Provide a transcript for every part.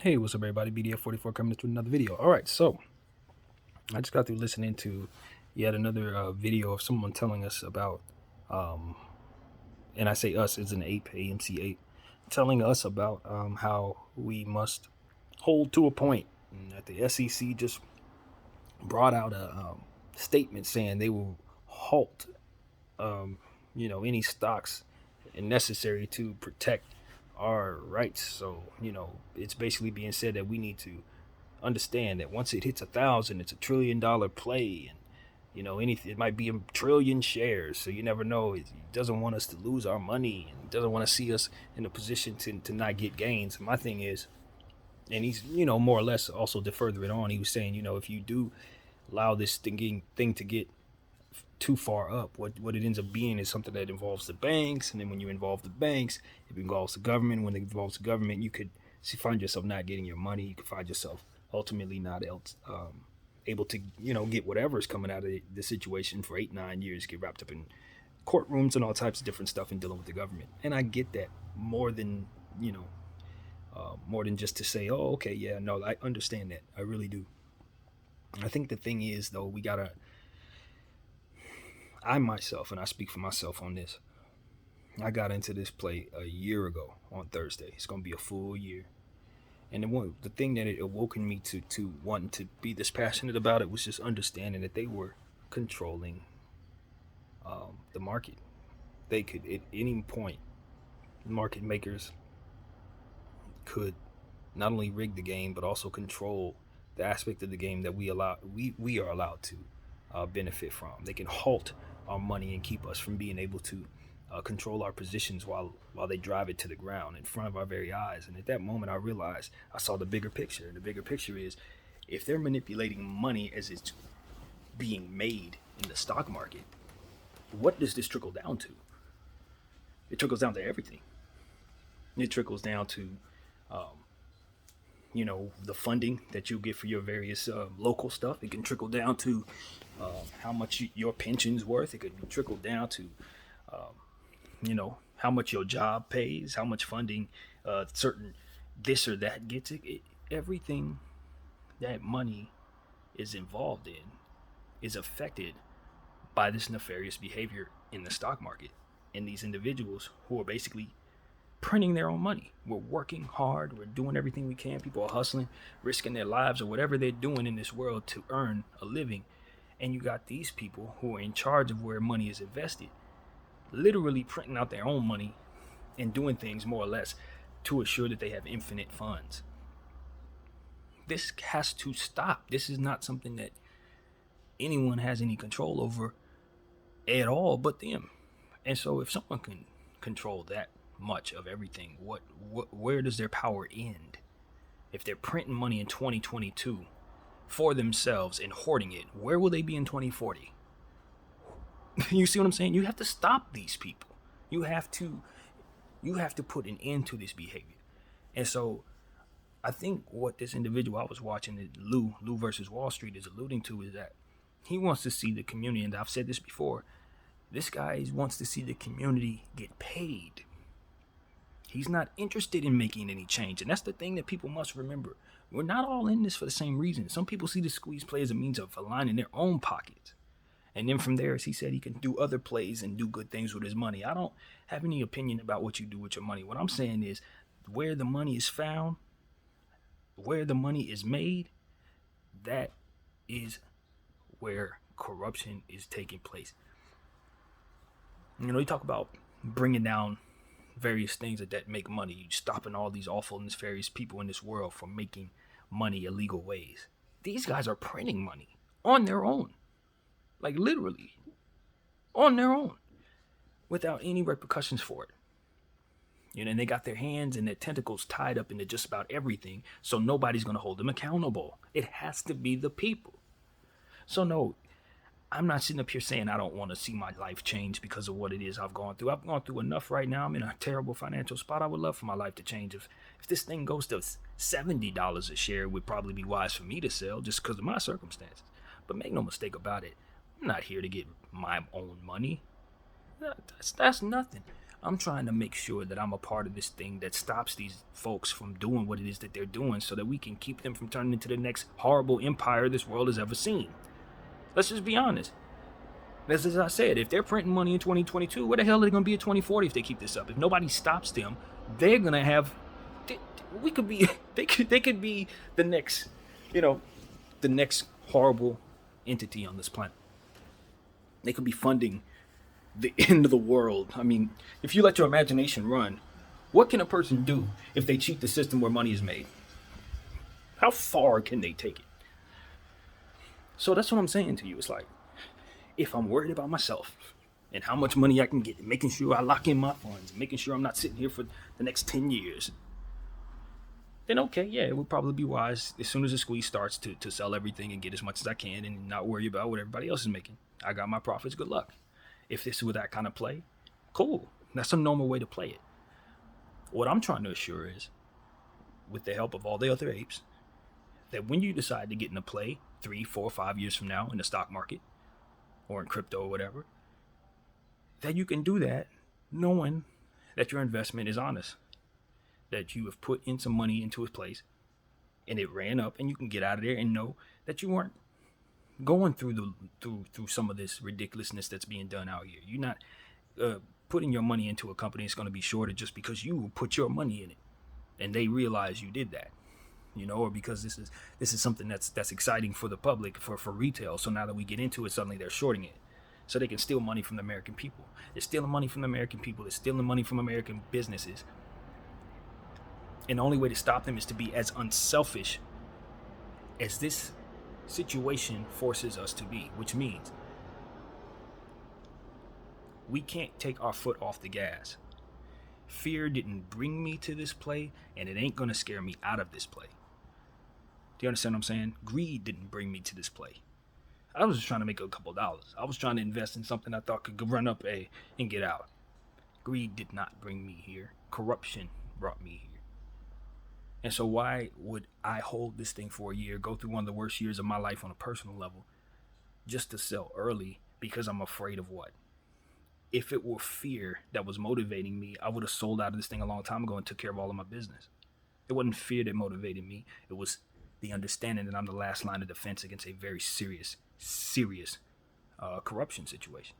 Hey, what's up, everybody? BDF44 coming to another video. All right, so I just got through listening to yet another video of someone telling us about, um, and I say us, it's an ape, AMC8, telling us about how we must hold to a point. And that the SEC just brought out a statement saying they will halt, um, any stocks necessary to protect our rights. So, it's basically being said that we need to understand that once it hits 1,000, it's $1 trillion play, and anything, it might be a trillion shares. So you never know. It doesn't want us to lose our money, and doesn't want to see us in a position to not get gains. My thing is, and he's more or less also to further it on, he was saying, if you do allow this thing to get too far up, what it ends up being is something that involves the banks, and then when you involve the banks, it involves the government. When it involves the government, you could find yourself not getting your money. You could find yourself ultimately not able to get whatever is coming out of the situation for 8-9 years, get wrapped up in courtrooms and all types of different stuff and dealing with the government. And I get that more than more than just to say, oh, okay, yeah, no, I understand that. I really do. I think the thing is, though, I myself, and I speak for myself on this, I got into this play a year ago on Thursday. It's going to be a full year. And the thing that it awoken me to wanting to be this passionate about it was just understanding that they were controlling the market. They could, at any point, market makers could not only rig the game, but also control the aspect of the game that we are allowed to benefit from. They can halt our money and keep us from being able to control our positions while they drive it to the ground in front of our very eyes. And at that moment, I realized I saw the bigger picture. And the bigger picture is, if they're manipulating money as it's being made in the stock market, what does this trickle down to? It trickles down to everything. It trickles down to the funding that you get for your various local stuff. It can trickle down to how much your pension's worth. It could be trickled down to how much your job pays, how much funding certain this or that gets. Everything that money is involved in is affected by this nefarious behavior in the stock market, and these individuals who are basically printing their own money. We're working hard, we're doing everything we can, people are hustling, risking their lives or whatever they're doing in this world to earn a living, and you got these people who are in charge of where money is invested, literally printing out their own money and doing things more or less to assure that they have infinite funds. This has to stop. This is not something that anyone has any control over at all but them. And so if someone can control that much of everything, where does their power end? If they're printing money in 2022 for themselves and hoarding it, where will they be in 2040? You see what I'm saying? You have to stop these people. You have to put an end to this behavior. And so I think what this individual I was watching, Lou versus Wall Street, is alluding to is that he wants to see the community, and I've said this before, this guy wants to see the community get paid. He's not interested in making any change. And that's the thing that people must remember. We're not all in this for the same reason. Some people see the squeeze play as a means of aligning their own pockets. And then from there, as he said, he can do other plays and do good things with his money. I don't have any opinion about what you do with your money. What I'm saying is, where the money is found, where the money is made, that is where corruption is taking place. You talk about bringing down various things that make money, stopping all these awful and nefarious people in this world from making money illegal ways. These guys are printing money on their own, like literally on their own, without any repercussions for it. And they got their hands and their tentacles tied up into just about everything, so nobody's going to hold them accountable. It has to be the people. So no, I'm not sitting up here saying I don't want to see my life change because of what it is I've gone through. I've gone through enough right now. I'm in a terrible financial spot. I would love for my life to change. If this thing goes to $70 a share, it would probably be wise for me to sell just because of my circumstances. But make no mistake about it, I'm not here to get my own money. That's nothing. I'm trying to make sure that I'm a part of this thing that stops these folks from doing what it is that they're doing so that we can keep them from turning into the next horrible empire this world has ever seen. Let's just be honest. As I said, if they're printing money in 2022, where the hell are they going to be in 2040 if they keep this up? If nobody stops them, they're going to have. We could be. They could be the next, the next horrible entity on this planet. They could be funding the end of the world. I mean, if you let your imagination run, what can a person do if they cheat the system where money is made? How far can they take it? So that's what I'm saying to you. It's like, if I'm worried about myself and how much money I can get, and making sure I lock in my funds, and making sure I'm not sitting here for the next 10 years, then okay, yeah, it would probably be wise as soon as the squeeze starts to sell everything and get as much as I can and not worry about what everybody else is making. I got my profits, good luck. If this is with that kind of play, cool. That's a normal way to play it. What I'm trying to assure is, with the help of all the other apes, that when you decide to get into play 3, 4, 5 years from now in the stock market or in crypto or whatever, that you can do that knowing that your investment is honest, that you have put in some money into a place and it ran up, and you can get out of there and know that you weren't going through some of this ridiculousness that's being done out here. You're not putting your money into a company that's going to be shorted just because you put your money in it and they realize you did that, or because this is something that's exciting for the public, for retail. So now that we get into it, suddenly they're shorting it so they can steal money from the American people. They're stealing money from the American people. They're stealing money from American businesses. And the only way to stop them is to be as unselfish as this situation forces us to be, which means we can't take our foot off the gas. Fear didn't bring me to this play, and it ain't gonna scare me out of this play. Do you understand what I'm saying? Greed didn't bring me to this play. I was just trying to make a couple dollars. I was trying to invest in something I thought could run up and get out. Greed did not bring me here. Corruption brought me here. And so why would I hold this thing for a year, go through one of the worst years of my life on a personal level, just to sell early because I'm afraid of what? If it were fear that was motivating me, I would have sold out of this thing a long time ago and took care of all of my business. It wasn't fear that motivated me. It was the understanding that I'm the last line of defense against a very serious corruption situation.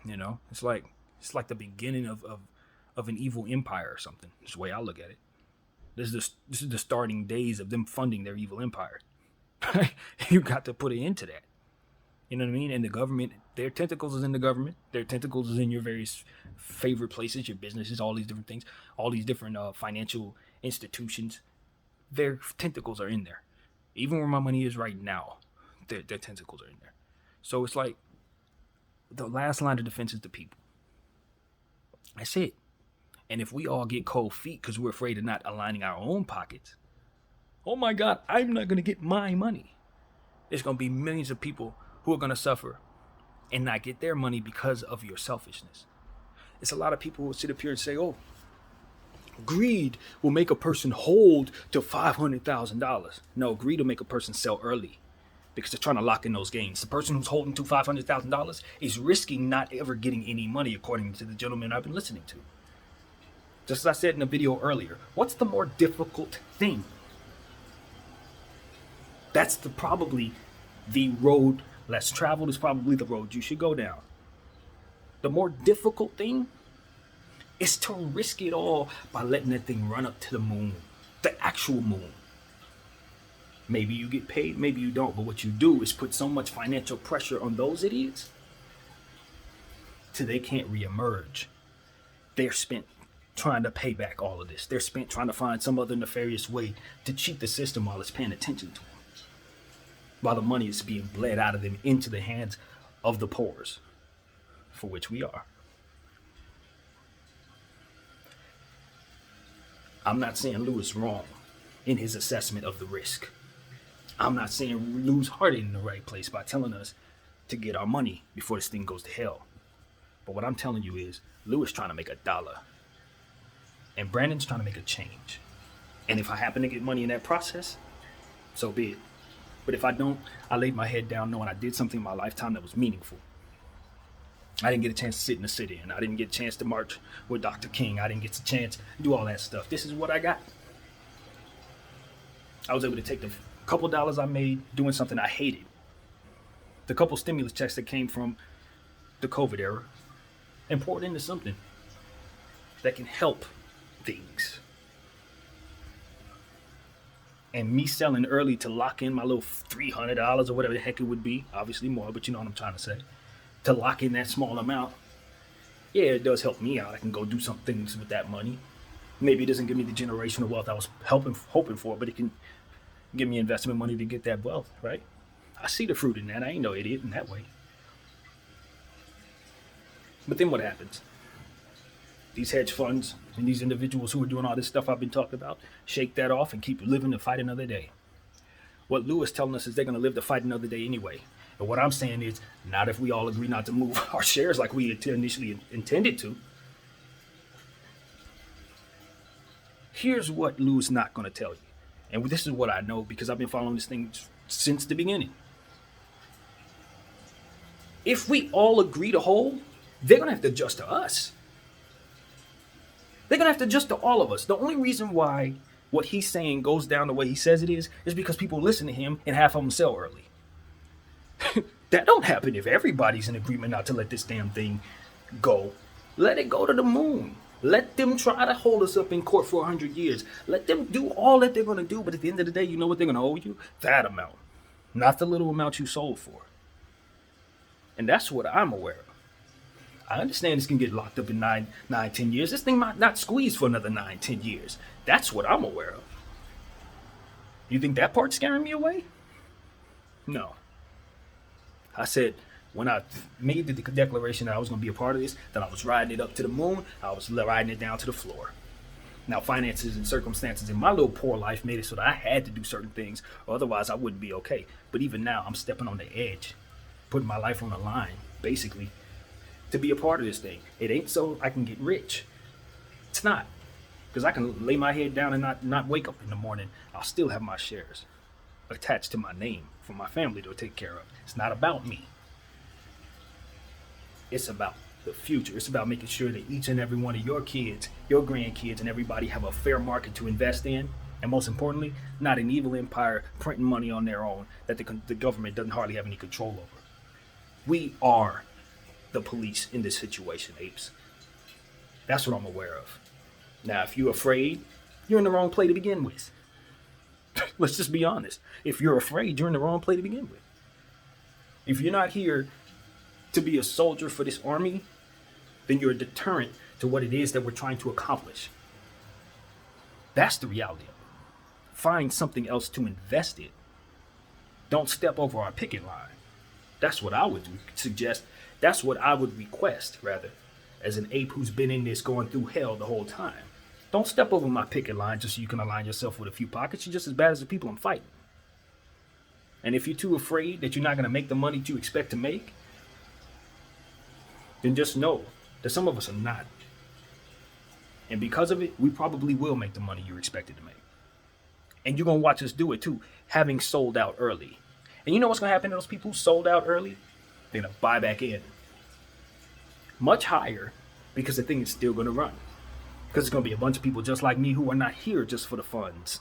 It's like the beginning of an evil empire or something. That's the way I look at it. This is the starting days of them funding their evil empire. You got to put it into that. You know what I mean? And the government, their tentacles is in the government. Their tentacles is in your various favorite places, your businesses, all these different things, all these different financial institutions. Their tentacles are in there. Even where my money is right now, their tentacles are in there. So it's like the last line of defense is the people. That's it. And if we all get cold feet because we're afraid of not aligning our own pockets, oh my God, I'm not going to get my money. There's going to be millions of people who are going to suffer and not get their money because of your selfishness. It's a lot of people who sit up here and say, oh, greed will make a person hold to $500,000. No, greed will make a person sell early because they're trying to lock in those gains. The person who's holding to $500,000 is risking not ever getting any money, according to the gentleman I've been listening to. Just as I said in the video earlier, what's the more difficult thing? That's probably the road less traveled is probably the road you should go down. The more difficult thing is to risk it all by letting that thing run up to the moon, the actual moon. Maybe you get paid, maybe you don't, but what you do is put so much financial pressure on those idiots till they can't reemerge. They're spent trying to pay back all of this. They're spent trying to find some other nefarious way to cheat the system while it's paying attention to them, while the money is being bled out of them into the hands of the poors, for which we are. I'm not saying Lou is wrong in his assessment of the risk. I'm not saying Lou's heart in the right place by telling us to get our money before this thing goes to hell. But what I'm telling you is Lou is trying to make $1. And Brandon's trying to make a change. And if I happen to get money in that process, so be it. But if I don't, I laid my head down knowing I did something in my lifetime that was meaningful. I didn't get a chance to sit in the sit-in. I didn't get a chance to march with Dr. King. I didn't get a chance to do all that stuff. This is what I got. I was able to take the couple dollars I made doing something I hated, the couple stimulus checks that came from the COVID era, and pour it into something that can help things. And me selling early to lock in my little $300 or whatever the heck it would be, obviously more, but you know what I'm trying to say, to lock in that small amount, yeah, it does help me out. I can go do some things with that money. Maybe it doesn't give me the generational wealth I was hoping for, but it can give me investment money to get that wealth, right? I see the fruit in that. I ain't no idiot in that way. But then what happens? These hedge funds and these individuals who are doing all this stuff I've been talking about shake that off and keep living to fight another day. What Lou is telling us is they're going to live to fight another day anyway. And what I'm saying is, not if we all agree not to move our shares like we initially intended to. Here's what Lou's not going to tell you. And this is what I know because I've been following this thing since the beginning. If we all agree to hold, they're going to have to adjust to us. They're going to have to adjust to all of us. The only reason why what he's saying goes down the way he says it is because people listen to him and half of them sell early. That don't happen if everybody's in agreement not to let this damn thing go. Let it go to the moon. Let them try to hold us up in court for 100 years. Let them do all that they're going to do. But at the end of the day, you know what they're going to owe you? That amount. Not the little amount you sold for. And that's what I'm aware of. I understand this can get locked up in 10 years. This thing might not squeeze for another 9-10 years. That's what I'm aware of. You think that part's scaring me away? No. I said, when I made the declaration that I was going to be a part of this, that I was riding it up to the moon, I was riding it down to the floor. Now, finances and circumstances in my little poor life made it so that I had to do certain things, or otherwise I wouldn't be okay. But even now, I'm stepping on the edge, putting my life on the line, basically, to be a part of this thing. It ain't so I can get rich. It's not. Because I can lay my head down and not wake up in the morning. I'll still have my shares attached to my name for my family to take care of. It's not about me. It's about the future. It's about making sure that each and every one of your kids, your grandkids, and everybody have a fair market to invest in. And most importantly, not an evil empire printing money on their own that the government doesn't hardly have any control over. We are the police in this situation, apes. That's what I'm aware of. Now, if you're afraid, you're in the wrong play to begin with. Let's just be honest. If you're afraid, you're in the wrong play to begin with. If you're not here to be a soldier for this army, then you're a deterrent to what it is that we're trying to accomplish. That's the reality of it. Find something else to invest in. Don't step over our picket line. That's what I would suggest. That's what I would request, rather, as an ape who's been in this going through hell the whole time. Don't step over my picket line just so you can align yourself with a few pockets. You're just as bad as the people I'm fighting. And if you're too afraid that you're not going to make the money you expect to make, then just know that some of us are not. And because of it, we probably will make the money you're expected to make. And you're going to watch us do it too, having sold out early. And you know what's going to happen to those people who sold out early? They're going to buy back in. Much higher, because the thing is still going to run. Because it's going to be a bunch of people just like me who are not here just for the funds.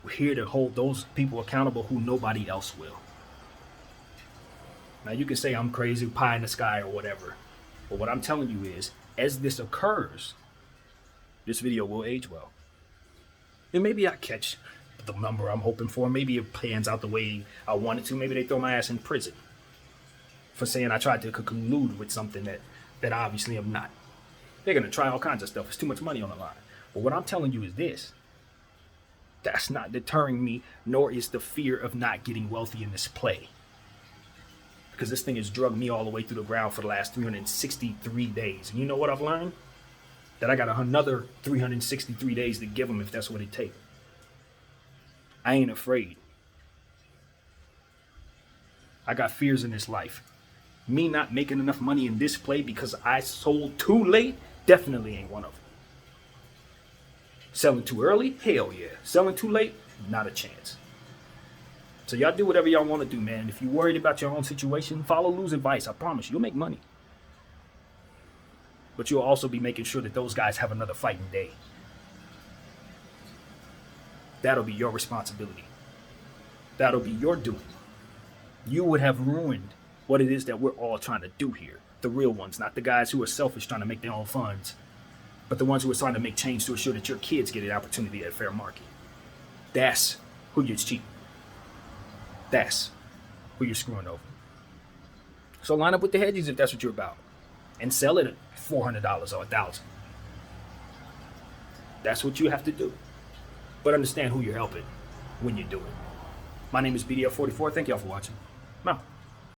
We're here to hold those people accountable who nobody else will. Now you can say I'm crazy, pie in the sky or whatever. But what I'm telling you is, as this occurs, this video will age well. And maybe I catch the number I'm hoping for. Maybe it pans out the way I want it to. Maybe they throw my ass in prison for saying I tried to collude with something that obviously I'm not. They're going to try all kinds of stuff. It's too much money on the line. But what I'm telling you is this. That's not deterring me, nor is the fear of not getting wealthy in this play. Because this thing has drugged me all the way through the ground for the last 363 days. And you know what I've learned? That I got another 363 days to give them if that's what it takes. I ain't afraid. I got fears in this life. Me not making enough money in this play because I sold too late, definitely ain't one of them. Selling too early? Hell yeah. Selling too late? Not a chance. So y'all do whatever y'all want to do, man. If you're worried about your own situation, follow Lou's advice. I promise you'll make money. But you'll also be making sure that those guys have another fighting day. That'll be your responsibility. That'll be your doing. You would have ruined what it is that we're all trying to do here. The real ones, not the guys who are selfish trying to make their own funds, but the ones who are trying to make change to ensure that your kids get an opportunity at a fair market. That's who you're cheating. That's who you're screwing over. So line up with the hedges if that's what you're about, and sell it at $400 or $1,000. That's what you have to do. But understand who you're helping when you do it. My name is BDF44. Thank y'all for watching. I'm out.